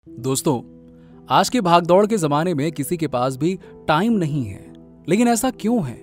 दोस्तों, आज के भागदौड़ के जमाने में किसी के पास भी टाइम नहीं है। लेकिन ऐसा क्यों है?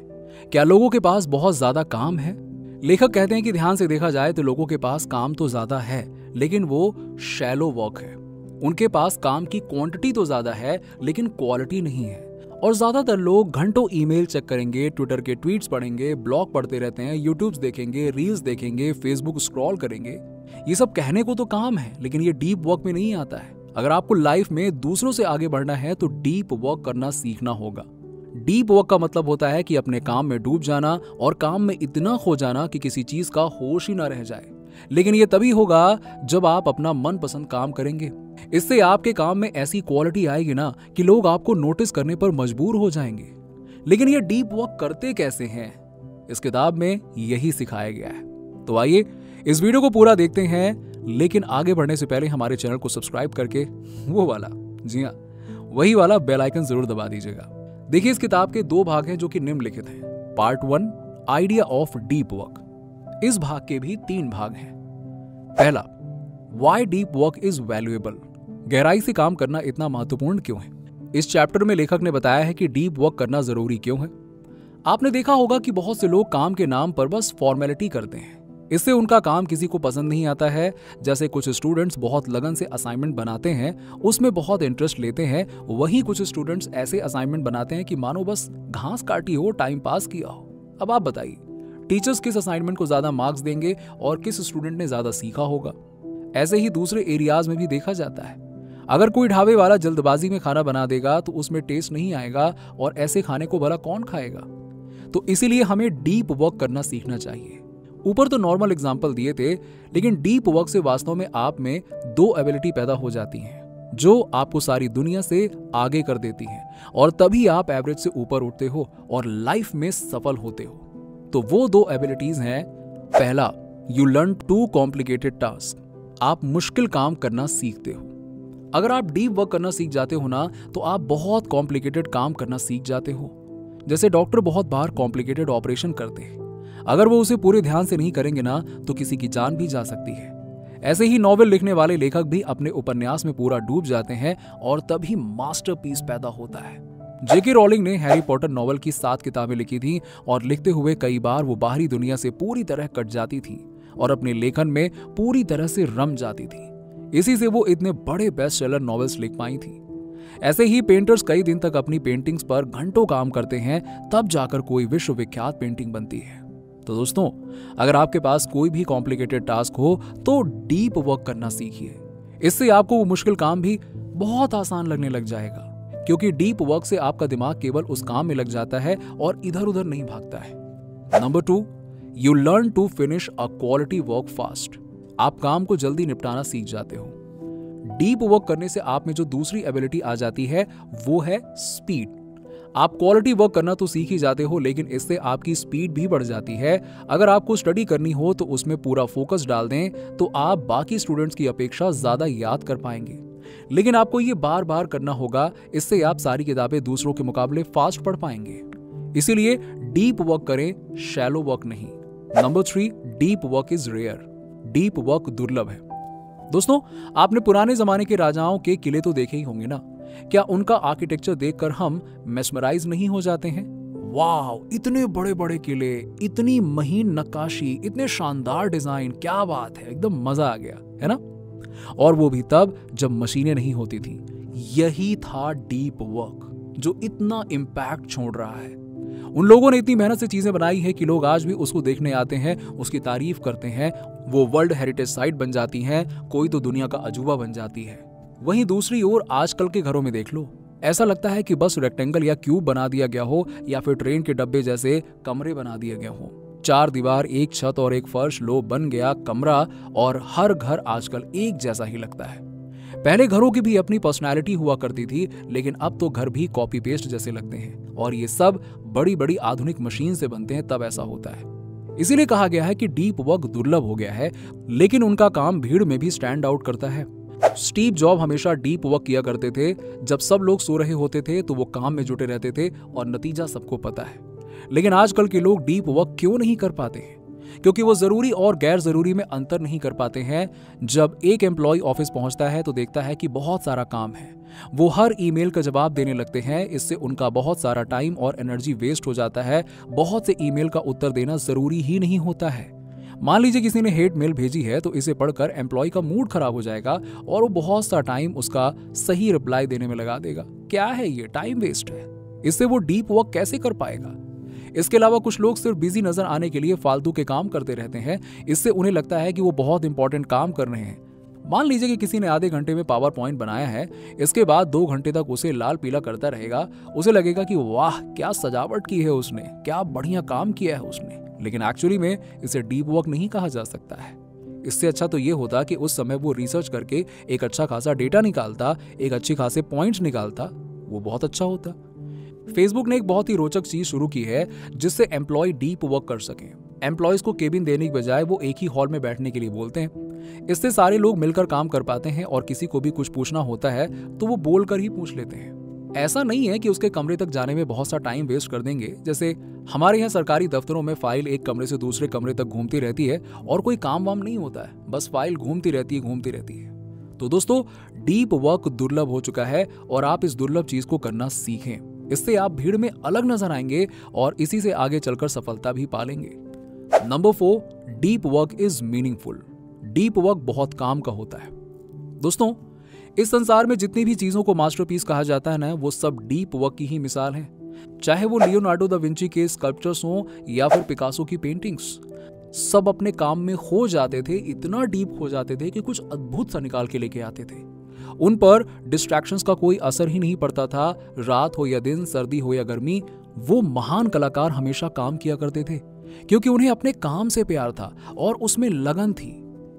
क्या लोगों के पास बहुत ज्यादा काम है? लेखक कहते हैं कि ध्यान से देखा जाए तो लोगों के पास काम तो ज्यादा है, लेकिन वो शैलो वर्क है। उनके पास काम की क्वांटिटी तो ज्यादा है, लेकिन क्वालिटी नहीं है। और ज्यादातर लोग घंटों ईमेल चेक करेंगे, ट्विटर के ट्वीट्स पढ़ेंगे, ब्लॉग पढ़ते रहते हैं, यूट्यूब देखेंगे, रील्स देखेंगे, फेसबुक स्क्रॉल करेंगे। ये सब कहने को तो काम है, लेकिन ये डीप वर्क में नहीं आता है। अगर आपको लाइफ में दूसरों से आगे बढ़ना है तो डीप वर्क करना सीखना होगा। डीप वर्क का मतलब होता है कि अपने काम में डूब जाना और काम में इतना खो जाना कि किसी चीज का होश ही ना रह जाए। लेकिन ये तभी होगा जब आप अपना मनपसंद काम करेंगे। इससे आपके काम में ऐसी क्वालिटी आएगी ना कि लोग आपको नोटिस करने पर मजबूर हो जाएंगे। लेकिन ये डीप वर्क करते कैसे हैं? इस किताब में यही सिखाया गया है। तो आइए इस वीडियो को पूरा देखते हैं। लेकिन आगे बढ़ने से पहले हमारे चैनल को सब्सक्राइब करके वो वाला, जी हाँ, वही वाला बेल आइकन जरूर दबा दीजिएगा। देखिए, इस किताब के 2 भाग हैं जो कि निम्नलिखित हैं। Part 1, idea of deep work. इस भाग के भी 3 भाग हैं। पहला, why deep work is valuable. गहराई से काम करना इतना महत्वपूर्ण क्यों है? इस चैप्टर में लेखक ने बताया है कि डीप वर्क करना जरूरी क्यों है। आपने देखा होगा कि बहुत से लोग काम के नाम पर बस फॉर्मेलिटी करते हैं। इससे उनका काम किसी को पसंद नहीं आता है। जैसे कुछ स्टूडेंट्स बहुत लगन से असाइनमेंट बनाते हैं, उसमें बहुत इंटरेस्ट लेते हैं। वहीं कुछ स्टूडेंट्स ऐसे असाइनमेंट बनाते हैं कि मानो बस घास काटी हो, टाइम पास किया हो। अब आप बताइए, टीचर्स किस असाइनमेंट को ज्यादा मार्क्स देंगे और किस स्टूडेंट ने ज्यादा सीखा होगा? ऐसे ही दूसरे एरियाज में भी देखा जाता है। अगर कोई ढाबे वाला जल्दबाजी में खाना बना देगा तो उसमें टेस्ट नहीं आएगा, और ऐसे खाने को भला कौन खाएगा? तो इसीलिए हमें डीप वर्क करना सीखना चाहिए। ऊपर तो नॉर्मल एग्जाम्पल दिए थे, लेकिन डीप वर्क से वास्तव में आप में 2 एबिलिटी पैदा हो जाती हैं जो आपको सारी दुनिया से आगे कर देती हैं, और तभी आप एवरेज से ऊपर उठते हो और लाइफ में सफल होते हो। तो वो 2 एबिलिटीज हैं। पहला, you learn to complicated task. आप मुश्किल काम करना सीखते हो। अगर आप डीप वर्क करना सीख जाते हो ना, तो आप बहुत कॉम्प्लिकेटेड काम करना सीख जाते हो। जैसे डॉक्टर बहुत बार कॉम्प्लिकेटेड ऑपरेशन करते हैं। अगर वो उसे पूरे ध्यान से नहीं करेंगे ना, तो किसी की जान भी जा सकती है। ऐसे ही नॉवेल लिखने वाले लेखक भी अपने उपन्यास में पूरा डूब जाते हैं, और तभी मास्टरपीस पैदा होता है। जेके रॉलिंग ने हैरी पॉटर नॉवेल की 7 किताबें लिखी थी, और लिखते हुए कई बार वो बाहरी दुनिया से पूरी तरह कट जाती थी और अपने लेखन में पूरी तरह से रम जाती थी। इसी से वो इतने बड़े बेस्ट सेलर नॉवेल्स लिख पाई थी। ऐसे ही पेंटर्स कई दिन तक अपनी पेंटिंग्स पर घंटों काम करते हैं, तब जाकर कोई विश्वविख्यात पेंटिंग बनती है। तो दोस्तों, अगर आपके पास कोई भी कॉम्प्लिकेटेड टास्क हो तो डीप वर्क करना सीखिए। इससे आपको वो मुश्किल काम भी बहुत आसान लगने लग जाएगा, क्योंकि डीप वर्क से आपका दिमाग केवल उस काम में लग जाता है और इधर उधर नहीं भागता है। Number 2, you learn to finish a quality work fast. आप काम को जल्दी निपटाना सीख जाते हो। डीप वर्क करने से आप में जो दूसरी एबिलिटी आ जाती है वो है स्पीड। आप क्वालिटी वर्क करना तो सीख ही जाते हो, लेकिन इससे आपकी स्पीड भी बढ़ जाती है। अगर आपको स्टडी करनी हो तो उसमें पूरा फोकस डाल दें तो आप बाकी स्टूडेंट्स की अपेक्षा ज्यादा याद कर पाएंगे। लेकिन आपको ये बार बार करना होगा। इससे आप सारी किताबें दूसरों के मुकाबले फास्ट पढ़ पाएंगे। इसीलिए डीप वर्क करें, शैलो वर्क नहीं। Number 3, deep work is rare. Deep work दुर्लभ है। दोस्तों, आपने पुराने जमाने के राजाओं के किले तो देखे ही होंगे ना। क्या उनका आर्किटेक्चर देखकर हम मेस्मराइज नहीं हो जाते हैं? वाह, इतने बड़े बड़े किले, इतनी महीन नक्काशी, इतने शानदार डिजाइन, क्या बात है, एकदम मजा आ गया, है ना? और वो भी तब जब मशीनें नहीं होती थी। यही था डीप वर्क जो इतना इम्पैक्ट छोड़ रहा है। उन लोगों ने इतनी मेहनत से चीजें बनाई है कि लोग आज भी उसको देखने आते हैं, उसकी तारीफ करते हैं। वो वर्ल्ड हेरिटेज साइट बन जाती हैं, कोई तो दुनिया का अजूबा बन जाती है। वहीं दूसरी ओर आजकल के घरों में देख लो, ऐसा लगता है कि बस रेक्टेंगल या क्यूब बना दिया गया हो, या फिर ट्रेन के डब्बे जैसे कमरे बना दिए गए हो। 4 दीवार, एक छत और एक फर्श, लो बन गया कमरा, और हर घर आजकल एक जैसा ही लगता है। पहले घरों की भी अपनी पर्सनैलिटी हुआ करती थी, लेकिन अब तो घर भी कॉपी पेस्ट जैसे लगते हैं, और ये सब बड़ी बड़ी आधुनिक मशीन से बनते हैं, तब ऐसा होता है। इसीलिए कहा गया है कि डीप वर्क दुर्लभ हो गया है, लेकिन उनका काम भीड़ में भी स्टैंड आउट करता है। स्टीव जॉब हमेशा डीप वर्क किया करते थे। जब सब लोग सो रहे होते थे तो वो काम में जुटे रहते थे, और नतीजा सबको पता है। लेकिन आजकल के लोग डीप वर्क क्यों नहीं कर पाते हैं? क्योंकि वो जरूरी और गैर जरूरी में अंतर नहीं कर पाते हैं। जब एक एम्प्लॉय ऑफिस पहुंचता है तो देखता है कि बहुत सारा काम है, वो हर ईमेल का जवाब देने लगते हैं। इससे उनका बहुत सारा टाइम और एनर्जी वेस्ट हो जाता है। बहुत से ईमेल का उत्तर देना जरूरी ही नहीं होता है। मान लीजिए किसी ने हेट मेल भेजी है तो इसे पढ़कर एम्प्लॉय का मूड खराब हो जाएगा और वो बहुत सा टाइम उसका सही रिप्लाई देने में लगा देगा। क्या है ये, टाइम वेस्ट है। इससे वो डीप वर्क कैसे कर पाएगा? इसके अलावा कुछ लोग सिर्फ बिजी नजर आने के लिए फालतू के काम करते रहते हैं। इससे उन्हें लगता है कि वो बहुत इंपॉर्टेंट काम कर रहे हैं। मान लीजिए कि किसी ने आधे घंटे में पावर पॉइंट बनाया है, इसके बाद 2 घंटे तक उसे लाल पीला करता रहेगा। उसे लगेगा कि वाह क्या सजावट की है उसने, क्या बढ़िया काम किया है उसने, लेकिन एक्चुअली में इसे डीप वर्क नहीं कहा जा सकता है। इससे अच्छा तो ये होता कि उस समय वो रिसर्च करके एक अच्छा खासा डेटा निकालता, एक अच्छी खासे पॉइंट्स निकालता, वो बहुत अच्छा होता। फेसबुक ने एक बहुत ही रोचक चीज शुरू की है जिससे एम्प्लॉय डीप वर्क कर सकें। एम्प्लॉयज को केबिन देने की बजाय वो एक ही हॉल में बैठने के लिए बोलते हैं। इससे सारे लोग मिलकर काम कर पाते हैं और किसी को भी कुछ पूछना होता है तो वो बोलकर ही पूछ लेते हैं। ऐसा नहीं है कि उसके कमरे तक जाने में बहुत सा टाइम वेस्ट कर देंगे। जैसे हमारे यहाँ सरकारी दफ्तरों में फाइल एक कमरे से दूसरे कमरे तक घूमती रहती है और कोई काम वाम नहीं होता है, बस फाइल घूमती रहती है। तो दोस्तों, डीप वर्क दुर्लभ हो चुका है और आप इस दुर्लभ चीज को करना सीखें। इससे आप भीड़ में अलग नजर आएंगे और इसी से आगे चलकर सफलता भी पालेंगे। Number 4, deep work is meaningful. Deep work बहुत काम का होता है। दोस्तों, इस संसार में जितनी भी चीजों को मास्टरपीस कहा जाता है ना, वो सब डीप वर्क की ही मिसाल है। चाहे वो लियोनार्डो दा विंची के स्कल्पचर्स हों या फिर पिकासो की पेंटिंग्स, सब अपने काम में खो जाते थे, इतना डीप हो जाते थे कि कुछ अद्भुत सा निकाल के लेके आते थे। उन पर डिस्ट्रैक्शंस का कोई असर ही नहीं पड़ता था। रात हो या दिन, सर्दी हो या गर्मी, वो महान कलाकार हमेशा काम किया करते थे क्योंकि उन्हें अपने काम से प्यार था और उसमें लगन थी।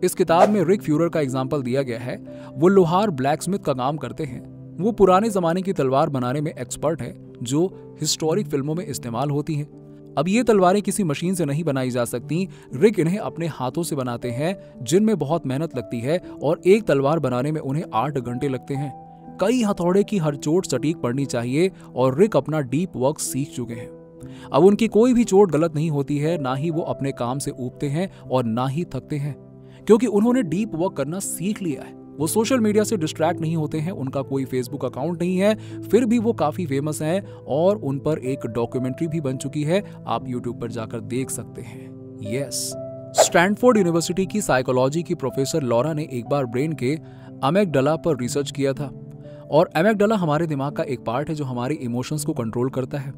इस किताब में रिक फ्यूरर का एग्जाम्पल दिया गया है। वो लोहार ब्लैक स्मिथ का काम करते हैं। वो पुराने जमाने की तलवार बनाने में एक्सपर्ट है जो हिस्टोरिक फिल्मों में इस्तेमाल होती हैं। अब ये तलवारें किसी मशीन से नहीं बनाई जा सकती। रिक इन्हें अपने हाथों से बनाते हैं जिनमें बहुत मेहनत लगती है और एक तलवार बनाने में उन्हें 8 घंटे लगते हैं। कई हथौड़े की हर चोट सटीक पड़नी चाहिए और रिक अपना डीप वर्क सीख चुके हैं। अब उनकी कोई भी चोट गलत नहीं होती है, ना ही वो अपने काम से ऊबते हैं और ना ही थकते हैं, क्योंकि उन्होंने डीप वर्क करना सीख लिया है। वो सोशल मीडिया से डिस्ट्रैक्ट नहीं होते हैं। उनका कोई फेसबुक अकाउंट नहीं है, फिर भी वो काफी फेमस हैं और उन पर एक डॉक्यूमेंट्री भी बन चुकी है, आप यूट्यूब पर जाकर देख सकते हैं। यस, स्टैनफोर्ड यूनिवर्सिटी की साइकोलॉजी की प्रोफेसर लॉरा ने एक बार ब्रेन के अमेगडला पर रिसर्च किया था। और अमेगडला हमारे दिमाग का एक पार्ट है जो हमारे इमोशंस को कंट्रोल करता है।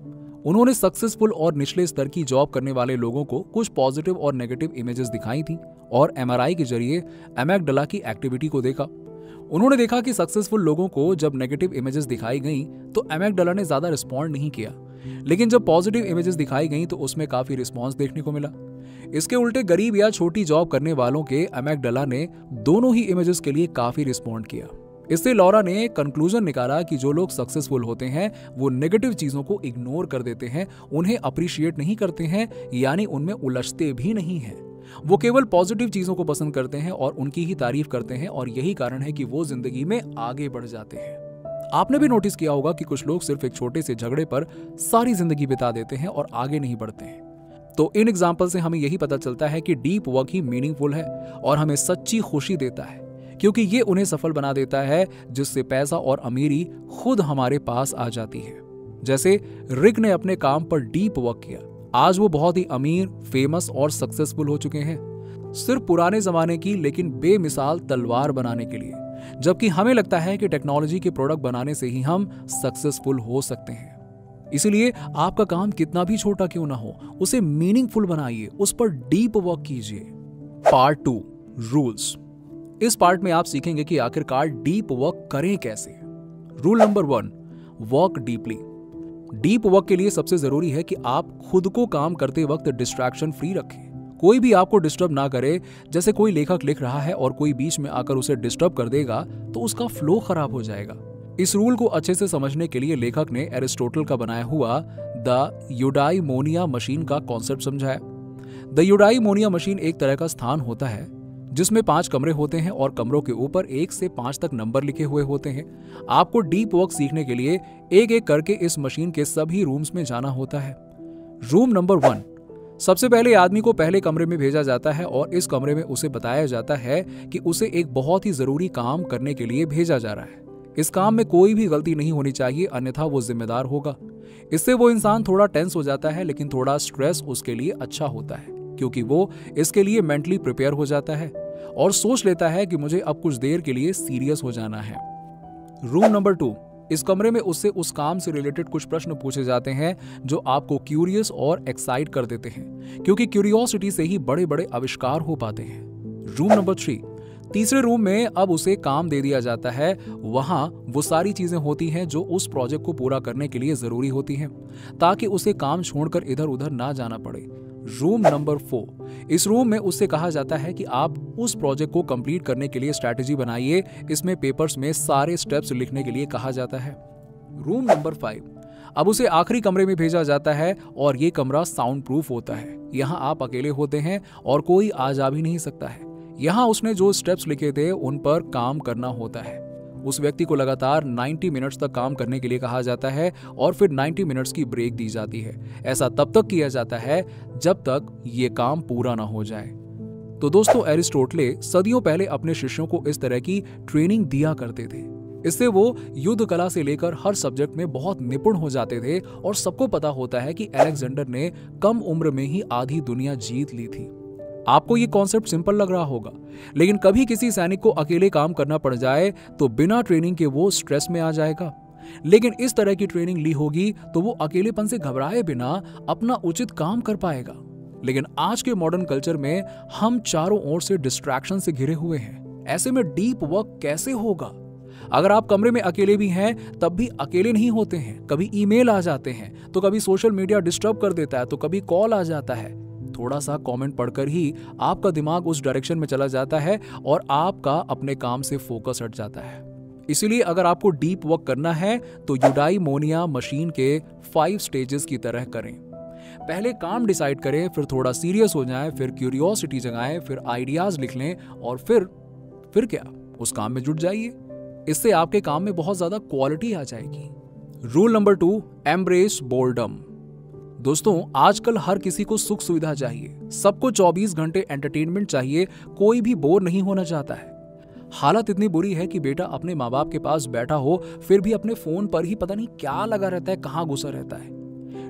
उन्होंने सक्सेसफुल और निचले स्तर की जॉब करने वाले लोगों को कुछ पॉजिटिव और नेगेटिव इमेजेस दिखाई थी और एमआरआई के जरिए अमेगडला की एक्टिविटी को देखा। उन्होंने देखा कि सक्सेसफुल लोगों को जब नेगेटिव इमेजेस दिखाई गई तो अमेगडला ने ज्यादा रिस्पॉन्ड नहीं किया, लेकिन जब पॉजिटिव इमेजेस दिखाई गई तो उसमें काफी रिस्पॉन्स देखने को मिला। इसके उल्टे गरीब या छोटी जॉब करने वालों के अमेगडला ने दोनों ही इमेजेस के लिए काफी रिस्पॉन्ड किया। इससे लॉरा ने कंक्लूजन निकाला कि जो लोग सक्सेसफुल होते हैं वो नेगेटिव चीजों को इग्नोर कर देते हैं, उन्हें अप्रिशिएट नहीं करते हैं, यानी उनमें उलझते भी नहीं हैं। वो केवल पॉजिटिव चीजों को पसंद करते हैं और उनकी ही तारीफ करते हैं और यही कारण है कि वो जिंदगी में आगे बढ़ जाते हैं। आपने भी नोटिस किया होगा कि कुछ लोग सिर्फ एक छोटे से झगड़े पर सारी जिंदगी बिता देते हैं और आगे नहीं बढ़ते हैं। तो इन एग्जाम्पल से हमें यही पता चलता है कि डीप वर्क ही मीनिंगफुल है और हमें सच्ची खुशी देता है, क्योंकि ये उन्हें सफल बना देता है जिससे पैसा और अमीरी खुद हमारे पास आ जाती है। जैसे रिक ने अपने काम पर डीप वर्क किया, आज वो बहुत ही अमीर, फेमस और सक्सेसफुल हो चुके हैं, सिर्फ पुराने जमाने की लेकिन बेमिसाल तलवार बनाने के लिए। जबकि हमें लगता है कि टेक्नोलॉजी के प्रोडक्ट बनाने से ही हम सक्सेसफुल हो सकते हैं। इसलिए आपका काम कितना भी छोटा क्यों ना हो, उसे मीनिंगफुल बनाइए, उस पर डीप वर्क कीजिए। Part 2, rules. इस पार्ट में आप सीखेंगे कि आखिरकार डीप वर्क करें कैसे। Rule number 1, work deeply. Deep work के लिए सबसे जरूरी है कि आप खुद को काम करते वक्त डिस्ट्रैक्शन फ्री रखें। कोई भी आपको डिस्टर्ब ना करे। जैसे कोई लेखक लिख रहा है और कोई बीच में आकर उसे डिस्टर्ब कर देगा तो उसका फ्लो खराब हो जाएगा। इस रूल को अच्छे से समझने के लिए लेखक ने एरिस्टोटल का बनाया हुआ द यूडाइमोनिया मशीन का कॉन्सेप्ट समझाया। द यूडाइमोनिया मशीन एक तरह का स्थान होता है जिसमें 5 कमरे होते हैं और कमरों के ऊपर 1 से 5 तक नंबर लिखे हुए होते हैं। आपको डीप वर्क सीखने के लिए एक एक करके इस मशीन के सभी रूम्स में जाना होता है। रूम नंबर 1, सबसे पहले आदमी को पहले कमरे में भेजा जाता है और इस कमरे में उसे बताया जाता है कि उसे एक बहुत ही जरूरी काम करने के लिए भेजा जा रहा है। इस काम में कोई भी गलती नहीं होनी चाहिए, अन्यथा वो जिम्मेदार होगा। इससे वो इंसान थोड़ा टेंस हो जाता है, लेकिन थोड़ा स्ट्रेस उसके लिए अच्छा होता है, क्योंकि वो इसके लिए मेंटली प्रिपेयर हो जाता है और सोच लेता है कि मुझे अब कुछ देर के लिए सीरियस हो जाना है। रूम नंबर 2, इस कमरे में उससे उस काम से रिलेटेड कुछ प्रश्न पूछे जाते हैं जो आपको क्यूरियस और एक्साइट कर देते हैं, क्योंकि क्यूरियोसिटी से ही बड़े बड़े आविष्कार हो पाते हैं। रूम नंबर 3, तीसरे रूम में अब उसे काम दे दिया जाता है। वहां वो सारी चीजें होती हैं जो उस प्रोजेक्ट को पूरा करने के लिए जरूरी होती हैं, ताकि उसे काम छोड़कर इधर उधर ना जाना पड़े। रूम नंबर 4, इस रूम में उससे कहा जाता है कि आप उस प्रोजेक्ट को कंप्लीट करने के लिए स्ट्रैटेजी बनाइए। इसमें पेपर्स में सारे स्टेप्स लिखने के लिए कहा जाता है। रूम नंबर 5, अब उसे आखिरी कमरे में भेजा जाता है और ये कमरा साउंड प्रूफ होता है। यहाँ आप अकेले होते हैं और कोई आ जा भी नहीं सकता है। यहाँ उसने जो स्टेप्स लिखे थे उन पर काम करना होता है। उस व्यक्ति को लगातार 90 मिनट्स तक काम करने के लिए कहा जाता है और फिर 90 मिनट्स की ब्रेक दी जाती है। ऐसा तब तक किया जाता है जब तक ये काम पूरा ना हो जाए। तो दोस्तों, एरिस्टोटले सदियों पहले अपने शिष्यों को इस तरह की ट्रेनिंग दिया करते थे। इससे वो युद्ध कला से लेकर हर सब्जेक्ट में बहुत निपुण हो जाते थे और सबको पता होता है कि अलेक्जेंडर ने कम उम्र में ही आधी दुनिया जीत ली थी। आपको ये कॉन्सेप्ट सिंपल लग रहा होगा, लेकिन कभी किसी सैनिक को अकेले काम करना पड़ जाए तो बिना ट्रेनिंग के वो स्ट्रेस में आ जाएगा। लेकिन इस तरह की ट्रेनिंग ली होगी तो वो अकेलेपन से घबराए बिना अपना उचित काम कर पाएगा। लेकिन आज के मॉडर्न कल्चर में हम चारों ओर से डिस्ट्रैक्शन से घिरे हुए हैं। ऐसे में डीप वर्क कैसे होगा? अगर आप कमरे में अकेले भी हैं तब भी अकेले नहीं होते हैं। कभी ईमेल आ जाते हैं, तो कभी सोशल मीडिया डिस्टर्ब कर देता है, तो कभी कॉल आ जाता है। थोड़ा सा कमेंट पढ़कर ही आपका दिमाग उस डायरेक्शन में चला जाता है और आपका अपने काम से फोकस हट जाता है। इसीलिए अगर आपको डीप वर्क करना है तो यूडाइमोनिया मशीन के 5 स्टेजेस की तरह करें। पहले काम डिसाइड करें, फिर थोड़ा सीरियस हो जाएं, फिर क्यूरियोसिटी जगाएं, फिर आइडियाज लिख लें और फिर क्या, उस काम में जुट जाइए। इससे आपके काम में बहुत ज्यादा क्वालिटी आ जाएगी। Rule number 2, embrace boredom. दोस्तों, आजकल हर किसी को सुख सुविधा चाहिए, सबको 24 घंटे एंटरटेनमेंट चाहिए, कोई भी बोर नहीं होना चाहता है। हालत इतनी बुरी है कि बेटा अपने माँ बाप के पास बैठा हो फिर भी अपने फोन पर ही पता नहीं क्या लगा रहता है, कहाँ घुसा रहता है।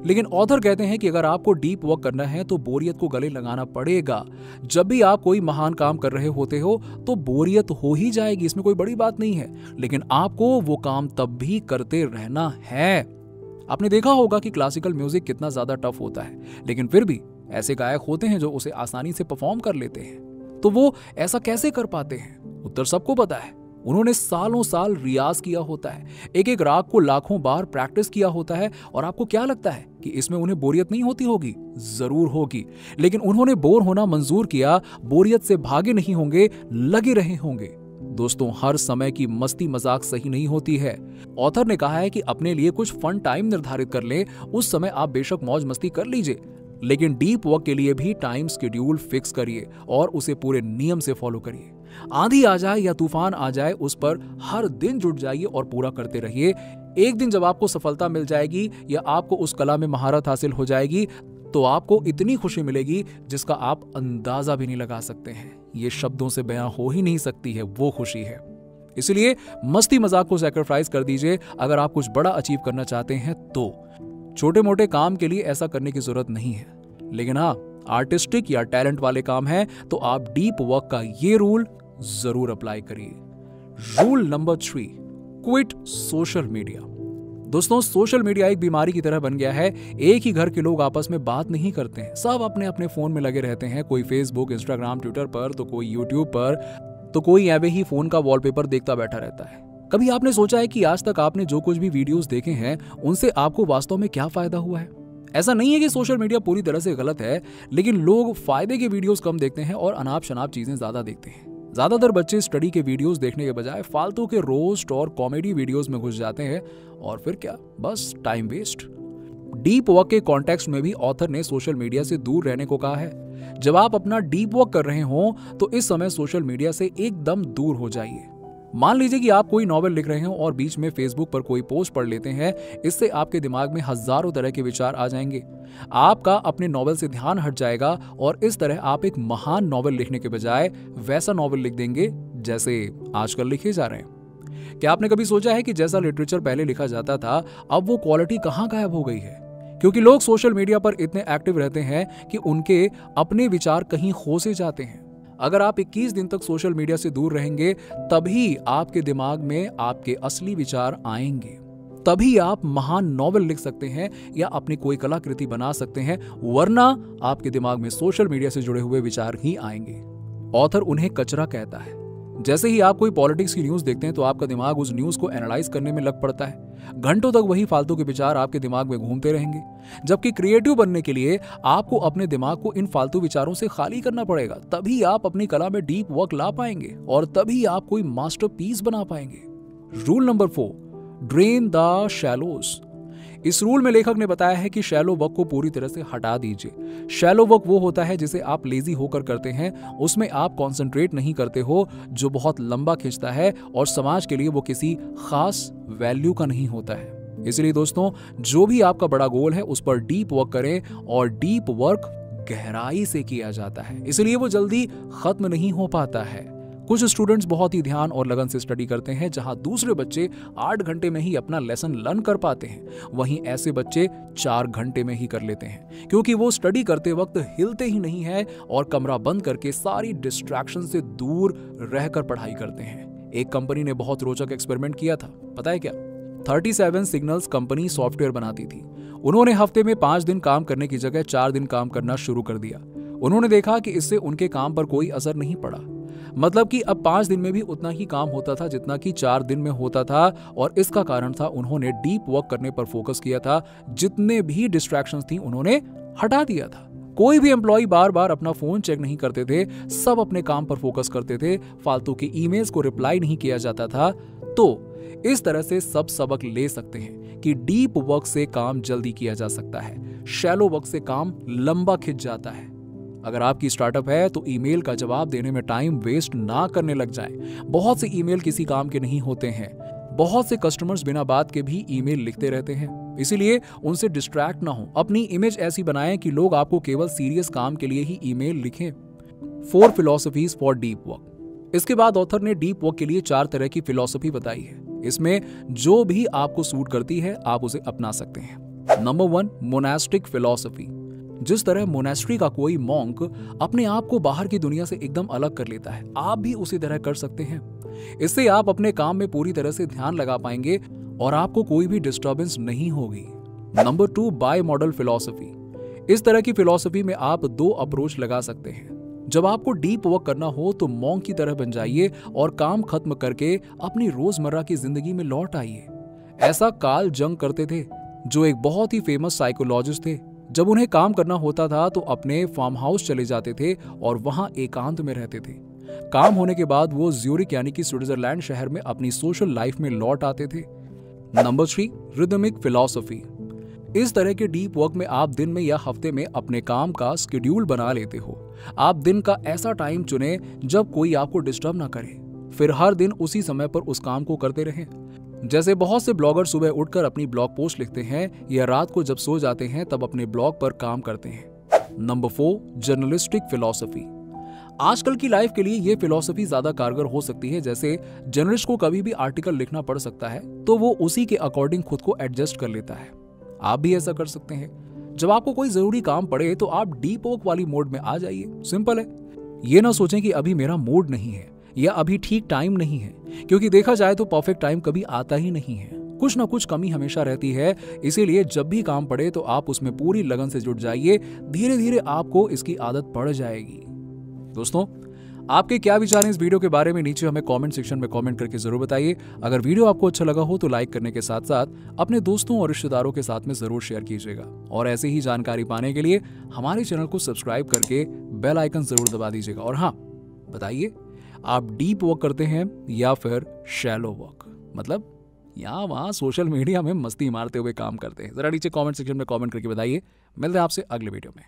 लेकिन ऑथर कहते हैं कि अगर आपको डीप वर्क करना है तो बोरियत को गले लगाना पड़ेगा। जब भी आप कोई महान काम कर रहे होते हो तो बोरियत हो ही जाएगी, इसमें कोई बड़ी बात नहीं है, लेकिन आपको वो काम तब भी करते रहना है। आपने देखा होगा कि क्लासिकल म्यूजिक कितना ज्यादा टफ होता है, लेकिन फिर भी ऐसे गायक होते हैं जो उसे आसानी से परफॉर्म कर लेते हैं। तो वो ऐसा कैसे कर पाते हैं? उत्तर सबको पता है। उन्होंने सालों साल रियाज किया होता है, एक एक राग को लाखों बार प्रैक्टिस किया होता है। और आपको क्या लगता है कि इसमें उन्हें बोरियत नहीं होती होगी? जरूर होगी, लेकिन उन्होंने बोर होना मंजूर किया, बोरियत से भागे नहीं होंगे, लगे रहे होंगे। दोस्तों, हर समय की मस्ती मजाक सही नहीं होती है। ऑथर ने कहा है कि अपने लिए कुछ फन टाइम निर्धारित कर लें, उस समय आप बेशक मौज मस्ती कर लीजिए, लेकिन डीप वर्क के लिए भी टाइम शेड्यूल फिक्स करिए और उसे पूरे नियम से फॉलो करिए। आंधी आ जाए या तूफान आ जाए, उस पर हर दिन जुट जाइए और पूरा करते रहिए। एक दिन जब आपको सफलता मिल जाएगी या आपको उस कला में महारत हासिल हो जाएगी तो आपको इतनी खुशी मिलेगी जिसका आप अंदाजा भी नहीं लगा सकते हैं। ये शब्दों से बयां हो ही नहीं सकती है वो खुशी है। इसलिए मस्ती मजाक को सैक्रिफाइस कर दीजिए अगर आप कुछ बड़ा अचीव करना चाहते हैं तो। छोटे मोटे काम के लिए ऐसा करने की जरूरत नहीं है, लेकिन हाँ, आर्टिस्टिक या टैलेंट वाले काम है तो आप डीप वर्क का ये रूल जरूर अप्लाई करिए। Rule number 3, quit social media. दोस्तों, सोशल मीडिया एक बीमारी की तरह बन गया है। एक ही घर के लोग आपस में बात नहीं करते हैं, सब अपने अपने फोन में लगे रहते हैं। कोई फेसबुक, इंस्टाग्राम, ट्विटर पर, तो कोई यूट्यूब पर, तो कोई ऐवे ही फोन का वॉलपेपर देखता बैठा रहता है। कभी आपने सोचा है कि आज तक आपने जो कुछ भी वीडियोस देखे हैं उनसे आपको वास्तव में क्या फायदा हुआ है? ऐसा नहीं है कि सोशल मीडिया पूरी तरह से गलत है, लेकिन लोग फायदे के वीडियोस कम देखते हैं और अनाप शनाप चीजें ज्यादा देखते हैं। ज्यादातर बच्चे स्टडी के वीडियोस देखने के बजाय फालतू के रोस्ट और कॉमेडी वीडियोस में घुस जाते हैं और फिर क्या, बस टाइम वेस्ट। डीप वर्क के कॉन्टेक्स्ट में भी ऑथर ने सोशल मीडिया से दूर रहने को कहा है। जब आप अपना डीप वर्क कर रहे हो तो इस समय सोशल मीडिया से एकदम दूर हो जाइए। मान लीजिए कि आप कोई नॉवेल लिख रहे हैं और बीच में फेसबुक पर कोई पोस्ट पढ़ लेते हैं, इससे आपके दिमाग में हजारों तरह के विचार आ जाएंगे। आपका अपने नॉवेल से ध्यान हट जाएगा और इस तरह आप एक महान नॉवेल लिखने के बजाय वैसा नॉवेल लिख देंगे जैसे आजकल लिखे जा रहे हैं। क्या आपने कभी सोचा है कि जैसा लिटरेचर पहले लिखा जाता था, अब वो क्वालिटी कहां गायब हो गई है? क्योंकि लोग सोशल मीडिया पर इतने एक्टिव रहते हैं कि उनके अपने विचार कहीं खो से जाते हैं। अगर आप 21 दिन तक सोशल मीडिया से दूर रहेंगे, तभी आपके दिमाग में आपके असली विचार आएंगे, तभी आप महान नॉवेल लिख सकते हैं या अपनी कोई कलाकृति बना सकते हैं, वरना आपके दिमाग में सोशल मीडिया से जुड़े हुए विचार ही आएंगे। ऑथर उन्हें कचरा कहता है। जैसे ही आप कोई पॉलिटिक्स की न्यूज देखते हैं तो आपका दिमाग उस न्यूज को एनालाइज करने में लग पड़ता है। घंटों तक वही फालतू के विचार आपके दिमाग में घूमते रहेंगे, जबकि क्रिएटिव बनने के लिए आपको अपने दिमाग को इन फालतू विचारों से खाली करना पड़ेगा। तभी आप अपनी कला में डीप वर्क ला पाएंगे और तभी आप कोई मास्टरपीस बना पाएंगे। Rule number 4, drain the shallows. इस रूल में लेखक ने बताया है कि शैलो वर्क को पूरी तरह से हटा दीजिए। शैलो वर्क वो होता है जिसे आप लेजी होकर करते हैं, उसमें आप कंसंट्रेट नहीं करते हो, जो बहुत लंबा खींचता है और समाज के लिए वो किसी खास वैल्यू का नहीं होता है। इसलिए दोस्तों, जो भी आपका बड़ा गोल है उस पर डीप वर्क करें, और डीप वर्क गहराई से किया जाता है, इसलिए वो जल्दी खत्म नहीं हो पाता है। कुछ स्टूडेंट्स बहुत ही ध्यान और लगन से स्टडी करते हैं, जहां दूसरे बच्चे 8 घंटे में ही अपना लेसन लर्न कर पाते हैं, वहीं ऐसे बच्चे 4 घंटे में ही कर लेते हैं, क्योंकि वो स्टडी करते वक्त हिलते ही नहीं है और कमरा बंद करके सारी डिस्ट्रैक्शन से दूर रहकर पढ़ाई करते हैं। एक कंपनी ने बहुत रोचक एक्सपेरिमेंट किया था, पता है क्या? 37 सिग्नल्स कंपनी सॉफ्टवेयर बनाती थी। उन्होंने हफ्ते में 5 दिन काम करने की जगह 4 दिन काम करना शुरू कर दिया। उन्होंने देखा कि इससे उनके काम पर कोई असर नहीं पड़ा। मतलब कि अब 5 दिन में भी उतना ही काम होता था जितना कि 4 दिन में होता था, और इसका कारण था उन्होंने डीप वर्क करने पर फोकस किया था। जितने भी डिस्ट्रैक्शंस थी उन्होंने हटा दिया था। कोई भी एम्प्लॉय बार बार अपना फोन चेक नहीं करते थे, सब अपने काम पर फोकस करते थे, फालतू के ईमेल्स को रिप्लाई नहीं किया जाता था। तो इस तरह से सब सबक ले सकते हैं कि डीप वर्क से काम जल्दी किया जा सकता है, शैलो वर्क से काम लंबा खिंच जाता है। अगर आपकी स्टार्टअप है तो ईमेल का जवाब देने में टाइम वेस्ट ना करने लग जाएं। बहुत से ईमेल किसी काम के नहीं होते हैं। बहुत से कस्टमर्स बिना बात के भी ईमेल लिखते रहते हैं, इसीलिए उनसे डिस्ट्रैक्ट ना हो। अपनी इमेज ऐसी बनाएं कि लोग आपको केवल सीरियस काम के लिए ही ईमेल लिखें। 4 फिलॉसफीज फॉर डीप वर्क। इसके बाद ऑथर ने डीप वर्क के लिए 4 तरह की फिलॉसफी बताई है। इसमें जो भी आपको सूट करती है आप उसे अपना सकते हैं। Number 1, monastic philosophy. जिस तरह मोनेस्ट्री का कोई मॉन्क अपने आप को बाहर की दुनिया से एकदम अलग कर लेता है, आप भी उसी तरह कर सकते हैं। इससे आप अपने काम में पूरी तरह से ध्यान लगा पाएंगे और आपको कोई भी डिस्टर्बेंस नहीं होगी। Number 2, bimodal philosophy. इस तरह की फिलॉसफी में आप 2 अप्रोच लगा सकते हैं। जब आपको डीप वर्क करना हो तो मॉन्क की तरह बन जाइए और काम खत्म करके अपनी रोजमर्रा की जिंदगी में लौट आइए। ऐसा कार्ल जंग करते थे, जो एक बहुत ही फेमस साइकोलॉजिस्ट थे। जब उन्हें काम करना होता था तो अपने फार्म हाउस चले जाते थे और वहां एकांत में रहते थे। काम होने के बाद वो ज्यूरिक यानी कि स्विट्जरलैंड शहर में अपनी सोशल लाइफ में लौट आते थे। Number 3, rhythmic philosophy. इस तरह के डीप वर्क में आप दिन में या हफ्ते में अपने काम का शेड्यूल बना लेते हो। आप दिन का ऐसा टाइम चुने जब कोई आपको डिस्टर्ब ना करे, फिर हर दिन उसी समय पर उस काम को करते रहें। जैसे बहुत से ब्लॉगर सुबह उठकर अपनी ब्लॉग पोस्ट लिखते हैं या रात को जब सो जाते हैं तब अपने ब्लॉग पर काम करते हैं। Number 4, journalistic philosophy. आजकल की लाइफ के लिए ये फिलॉसफी ज्यादा कारगर हो सकती है। जैसे जर्नलिस्ट को कभी भी आर्टिकल लिखना पड़ सकता है तो वो उसी के अकॉर्डिंग खुद को एडजस्ट कर लेता है। आप भी ऐसा कर सकते हैं। जब आपको कोई जरूरी काम पड़े तो आप डीप वर्क वाली मोड में आ जाइए। सिंपल है। ये ना सोचें कि अभी मेरा मूड नहीं है या अभी ठीक टाइम नहीं है, क्योंकि देखा जाए तो परफेक्ट टाइम कभी आता ही नहीं है। कुछ ना कुछ कमी हमेशा रहती है। इसीलिए जब भी काम पड़े तो आप उसमें पूरी लगन से जुट जाइए। धीरे धीरे आपको इसकी आदत पड़ जाएगी। दोस्तों, आपके क्या विचार हैं इस वीडियो के बारे में नीचे हमें कमेंट सेक्शन में कमेंट करके जरूर बताइए। अगर वीडियो आपको अच्छा लगा हो तो लाइक करने के साथ साथ अपने दोस्तों और रिश्तेदारों के साथ में जरूर शेयर कीजिएगा, और ऐसे ही जानकारी पाने के लिए हमारे चैनल को सब्सक्राइब करके बेल आइकन जरूर दबा दीजिएगा। और हाँ, बताइए आप डीप वर्क करते हैं या फिर शैलो वर्क, मतलब यहाँ वहाँ सोशल मीडिया में मस्ती मारते हुए काम करते हैं? जरा नीचे कमेंट सेक्शन में कमेंट करके बताइए। मिलते हैं आपसे अगले वीडियो में।